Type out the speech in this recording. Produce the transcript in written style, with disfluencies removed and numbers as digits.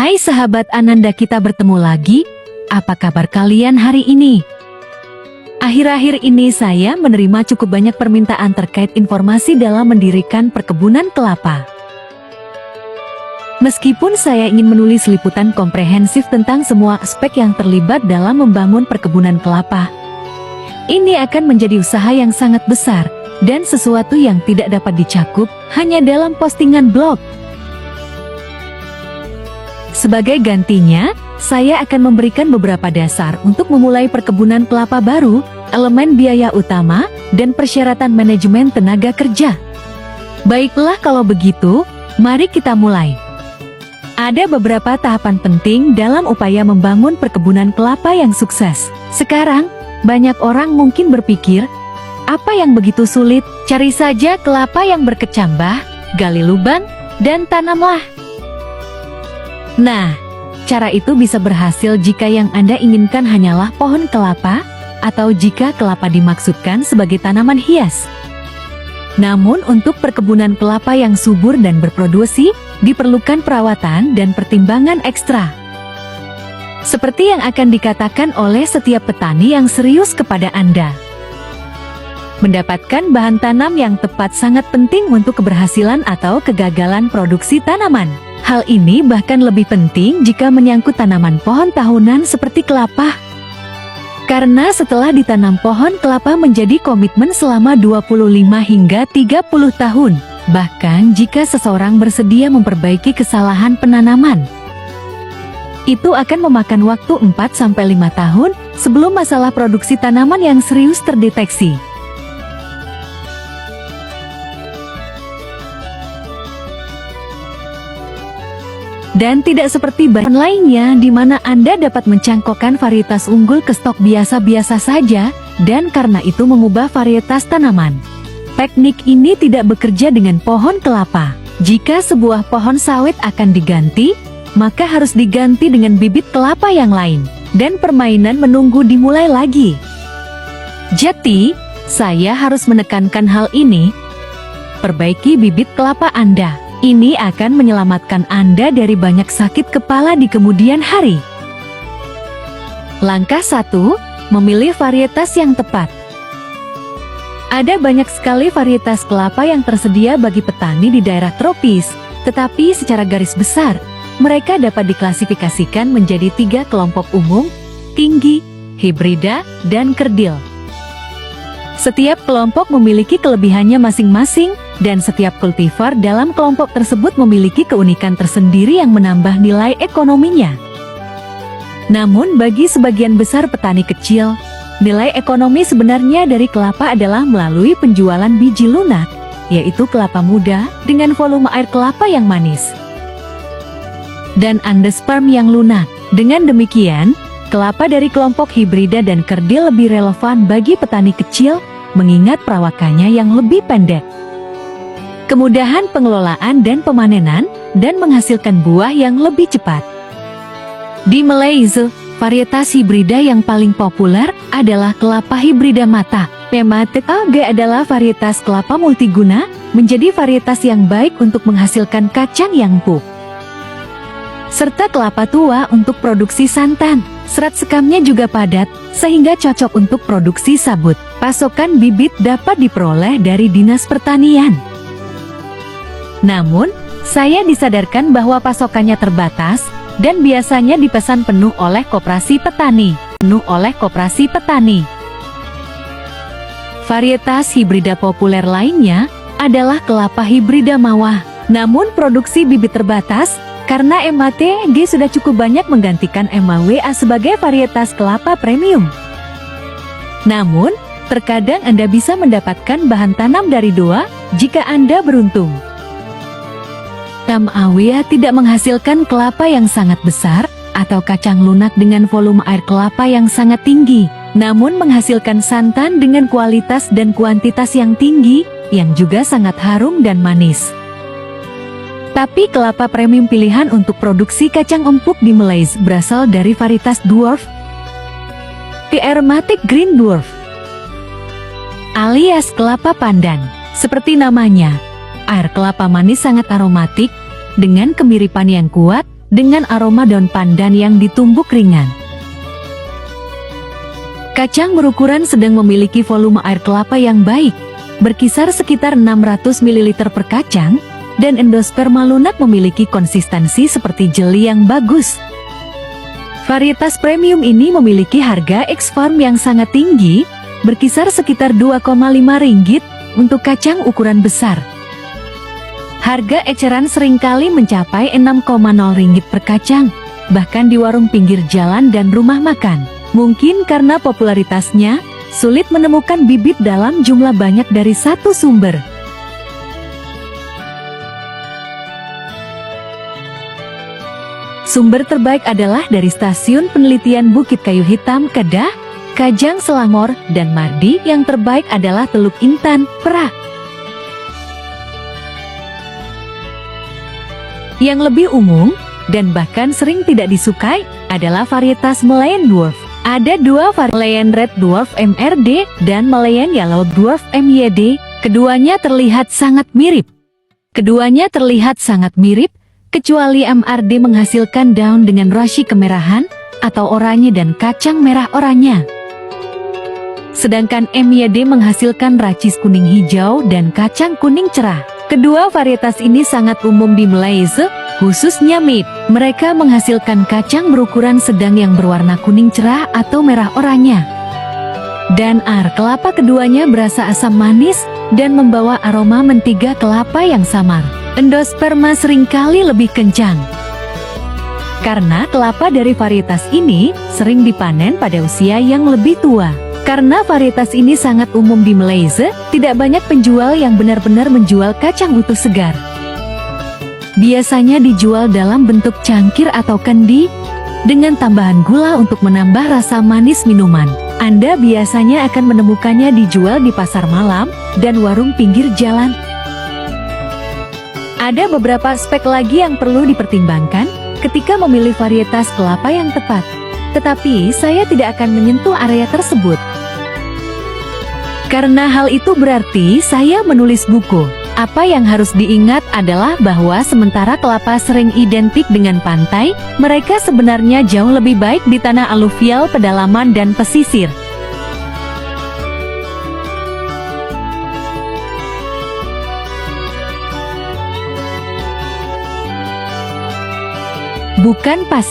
Hai sahabat Ananda, kita bertemu lagi. Apa kabar kalian hari ini? Akhir-akhir ini saya menerima cukup banyak permintaan terkait informasi dalam mendirikan perkebunan kelapa. Meskipun saya ingin menulis liputan komprehensif tentang semua aspek yang terlibat dalam membangun perkebunan kelapa, ini akan menjadi usaha yang sangat besar dan sesuatu yang tidak dapat dicakup hanya dalam postingan blog. Sebagai gantinya, saya akan memberikan beberapa dasar untuk memulai perkebunan kelapa baru, elemen biaya utama, dan persyaratan manajemen tenaga kerja. Baiklah kalau begitu, mari kita mulai. Ada beberapa tahapan penting dalam upaya membangun perkebunan kelapa yang sukses. Sekarang, banyak orang mungkin berpikir, apa yang begitu sulit? Cari saja kelapa yang berkecambah, gali lubang, dan tanamlah. Nah, cara itu bisa berhasil jika yang Anda inginkan hanyalah pohon kelapa, atau jika kelapa dimaksudkan sebagai tanaman hias. Namun untuk perkebunan kelapa yang subur dan berproduksi, diperlukan perawatan dan pertimbangan ekstra. Seperti yang akan dikatakan oleh setiap petani yang serius kepada Anda. Mendapatkan bahan tanam yang tepat sangat penting untuk keberhasilan atau kegagalan produksi tanaman. Hal ini bahkan lebih penting jika menyangkut tanaman pohon tahunan seperti kelapa. Karena setelah ditanam pohon kelapa menjadi komitmen selama 25 hingga 30 tahun. Bahkan jika seseorang bersedia memperbaiki kesalahan penanaman, itu akan memakan waktu 4-5 tahun sebelum masalah produksi tanaman yang serius terdeteksi. Dan tidak seperti bahan lainnya di mana Anda dapat mencangkokkan varietas unggul ke stok biasa-biasa saja, dan karena itu mengubah varietas tanaman. Teknik ini tidak bekerja dengan pohon kelapa. Jika sebuah pohon sawit akan diganti, maka harus diganti dengan bibit kelapa yang lain, dan permainan menunggu dimulai lagi. Jadi, saya harus menekankan hal ini. Perbaiki bibit kelapa Anda. Ini akan menyelamatkan Anda dari banyak sakit kepala di kemudian hari. Langkah 1, memilih varietas yang tepat. Ada banyak sekali varietas kelapa yang tersedia bagi petani di daerah tropis, tetapi secara garis besar, mereka dapat diklasifikasikan menjadi 3 kelompok umum: tinggi, hibrida, dan kerdil. Setiap kelompok memiliki kelebihannya masing-masing, dan setiap kultivar dalam kelompok tersebut memiliki keunikan tersendiri yang menambah nilai ekonominya. Namun bagi sebagian besar petani kecil, nilai ekonomi sebenarnya dari kelapa adalah melalui penjualan biji lunak, yaitu kelapa muda dengan volume air kelapa yang manis, dan endosperm yang lunak. Dengan demikian, kelapa dari kelompok hibrida dan kerdil lebih relevan bagi petani kecil, mengingat perawakannya yang lebih pendek, kemudahan pengelolaan dan pemanenan, dan menghasilkan buah yang lebih cepat. Di Malaysia, varietas hibrida yang paling populer adalah kelapa hibrida mata. Pemate AG adalah varietas kelapa multiguna, menjadi varietas yang baik untuk menghasilkan kacang yang empuk, serta kelapa tua untuk produksi santan. Serat sekamnya juga padat, sehingga cocok untuk produksi sabut. Pasokan bibit dapat diperoleh dari Dinas Pertanian. Namun, saya disadarkan bahwa pasokannya terbatas, dan biasanya dipesan penuh oleh koperasi petani. Varietas hibrida populer lainnya adalah kelapa hibrida mawar. Namun produksi bibit terbatas, karena MATG sudah cukup banyak menggantikan MAWA sebagai varietas kelapa premium. Namun, terkadang Anda bisa mendapatkan bahan tanam dari DOA jika Anda beruntung. MAWA tidak menghasilkan kelapa yang sangat besar atau kacang lunak dengan volume air kelapa yang sangat tinggi, namun menghasilkan santan dengan kualitas dan kuantitas yang tinggi, yang juga sangat harum dan manis. Tapi kelapa premium pilihan untuk produksi kacang empuk di Malaysia berasal dari varietas dwarf, The Aromatic Green Dwarf, alias kelapa pandan. Seperti namanya, air kelapa manis sangat aromatik, dengan kemiripan yang kuat, dengan aroma daun pandan yang ditumbuk ringan. Kacang berukuran sedang memiliki volume air kelapa yang baik, berkisar sekitar 600 ml per kacang, dan endosperma lunak memiliki konsistensi seperti jeli yang bagus. Varietas premium ini memiliki harga ex-farm yang sangat tinggi, berkisar sekitar Rp2,5 untuk kacang ukuran besar. Harga eceran seringkali mencapai Rp6,0 per kacang, bahkan di warung pinggir jalan dan rumah makan. Mungkin karena popularitasnya, sulit menemukan bibit dalam jumlah banyak dari satu sumber. Sumber terbaik adalah dari Stasiun Penelitian Bukit Kayu Hitam Kedah, Kajang Selangor, dan Mardi. Yang terbaik adalah Teluk Intan, Perak. Yang lebih umum, dan bahkan sering tidak disukai, adalah varietas Malayan Dwarf. Ada dua varietas, Malayan Red Dwarf MRD dan Malayan Yellow Dwarf MYD. Keduanya terlihat sangat mirip. Kecuali MRD menghasilkan daun dengan rasi kemerahan atau oranye dan kacang merah oranye. Sedangkan MYD menghasilkan racis kuning hijau dan kacang kuning cerah. Kedua varietas ini sangat umum di Malaysia, khususnya MIP. Mereka menghasilkan kacang berukuran sedang yang berwarna kuning cerah atau merah oranye. Dan air kelapa keduanya berasa asam manis dan membawa aroma mentega kelapa yang samar. Endosperma seringkali lebih kencang. Karena kelapa dari varietas ini sering dipanen pada usia yang lebih tua. Karena varietas ini sangat umum di Malaysia, tidak banyak penjual yang benar-benar menjual kacang utuh segar. Biasanya dijual dalam bentuk cangkir atau kendi, dengan tambahan gula untuk menambah rasa manis minuman. Anda biasanya akan menemukannya dijual di pasar malam dan warung pinggir jalan. Ada beberapa aspek lagi yang perlu dipertimbangkan ketika memilih varietas kelapa yang tepat. Tetapi saya tidak akan menyentuh area tersebut. Karena hal itu berarti saya menulis buku. Apa yang harus diingat adalah bahwa sementara kelapa sering identik dengan pantai, mereka sebenarnya jauh lebih baik di tanah aluvial, pedalaman, dan pesisir. Bukan pasir.